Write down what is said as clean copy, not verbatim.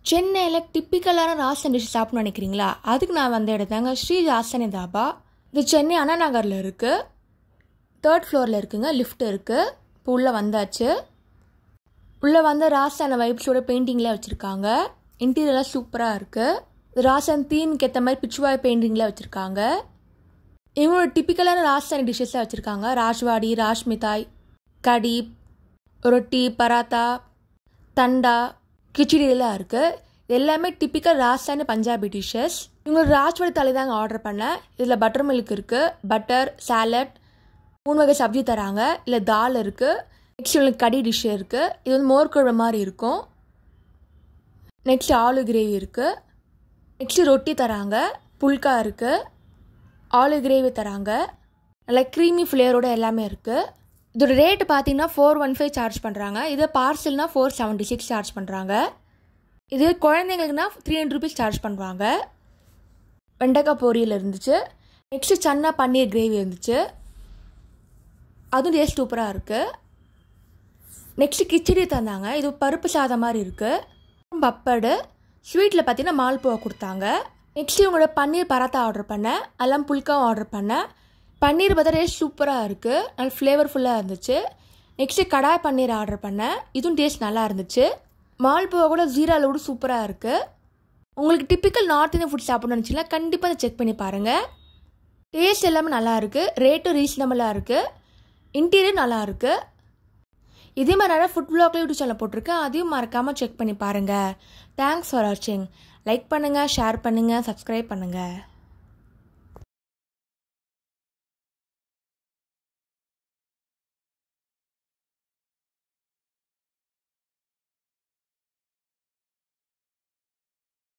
சென்னையில் டிப்பிக்கலான ராசன் டிஷ் சாப்பிட்ணும்னு நினைக்கிறீங்களா? அதுக்கு நான் வந்து எடுத்தாங்க ஸ்ரீ ராசனி தாபா. இது சென்னை அண்ணா நகரில் இருக்குது. 3rd ஃப்ளோரில் இருக்குங்க. லிஃப்ட் இருக்குது. இப்போ உள்ளே வந்தாச்சு. உள்ளே வந்து ராசன வைப்ஸோட பெயிண்டிங்கில் வச்சுருக்காங்க. இன்டீரியர்லாம் சூப்பராக இருக்குது. ராசன் தீம்க்கு ஏற்ற மாதிரி பிச்சுவாய் பெயிண்டிங்கில் வச்சுருக்காங்க. இவங்களோட டிப்பிக்கலான ராசனி டிஷ்ஷஸாக வச்சுருக்காங்க. ராஜ்வாடி, ராஜ்மிதாய், கடி, ரொட்டி, பராத்தா, தண்டா, கிச்சடிலாம் இருக்குது. எல்லாமே டிப்பிக்கல் ராஜஸ்தானி பஞ்சாபி டிஷ்ஷஸ். இவங்களுக்கு ராஜ்வாடி தாலி தாங்க ஆர்டர் பண்ணேன். இதில் பட்டர் மில்க் இருக்குது, பட்டர், சாலட், 3 வகை சப்ஜி தராங்க. இல்லை தால் இருக்குது. நெக்ஸ்ட் இவங்களுக்கு கடி டிஷ் இருக்குது. இது வந்து மோர் குழம்பு மாதிரி இருக்கும். நெக்ஸ்ட் ஆலு கிரேவி இருக்குது. நெக்ஸ்ட்டு ரொட்டி தராங்க. புல்கா இருக்குது. ஆலு கிரேவி தராங்க. நல்லா க்ரீமி ஃப்ளேவரோட எல்லாமே இருக்குது. இதோட ரேட்டு பார்த்தீங்கன்னா 415 சார்ஜ் பண்ணுறாங்க. இதே பார்சல்னா 476 சார்ஜ் பண்ணுறாங்க. இது குழந்தைங்களுக்குனா 300 ரூபீஸ் சார்ஜ் பண்ணுவாங்க. வெண்டைக்காய் பொரியல் இருந்துச்சு. நெக்ஸ்ட்டு சன்னா பன்னீர் கிரேவி இருந்துச்சு. அதுவும் டேஸ்ட் சூப்பராக இருக்குது. நெக்ஸ்ட்டு கிச்சடி தந்தாங்க. இது பருப்பு சாதம் மாதிரி இருக்குது. பப்படு ஸ்வீட்டில் பார்த்தீங்கன்னா மால்புவா கொடுத்தாங்க. நெக்ஸ்ட்டு இவங்களோட பன்னீர் பராத்தா ஆர்டர் பண்ணேன். எல்லாம் புல்காவும் ஆர்டர் பண்ணேன். பன்னீர் பார்த்தா டேஸ்ட் சூப்பராக இருக்குது. நல்ல ஃப்ளேவர்ஃபுல்லாக இருந்துச்சு. நெக்ஸ்ட்டு கடாய் பன்னீர் ஆர்டர் பண்ணேன். இதுவும் டேஸ்ட் நல்லா இருந்துச்சு. மால்புவா கூட ஜீராவில் கூட சூப்பராக இருக்குது. உங்களுக்கு டிப்பிக்கல் நார்த் இந்தியன் ஃபுட் சாப்பிட்ணுன்னு நினச்சிங்கன்னா கண்டிப்பாக அதை செக் பண்ணி பாருங்கள். டேஸ்ட் எல்லாமே நல்லா இருக்குது. ரேட்டும் ரீசனபிளாக இருக்குது. இன்டீரியர் நல்லா இருக்குது. இதே மாதிரி நிறையா ஃபுட் வ்ளாக்ல யூடியூப் சேனல் போட்டிருக்கேன். அதையும் மறக்காமல் செக் பண்ணி பாருங்கள். தேங்க்ஸ் ஃபார் வாட்சிங். லைக் பண்ணுங்கள், ஷேர் பண்ணுங்கள், சப்ஸ்கிரைப் பண்ணுங்கள்.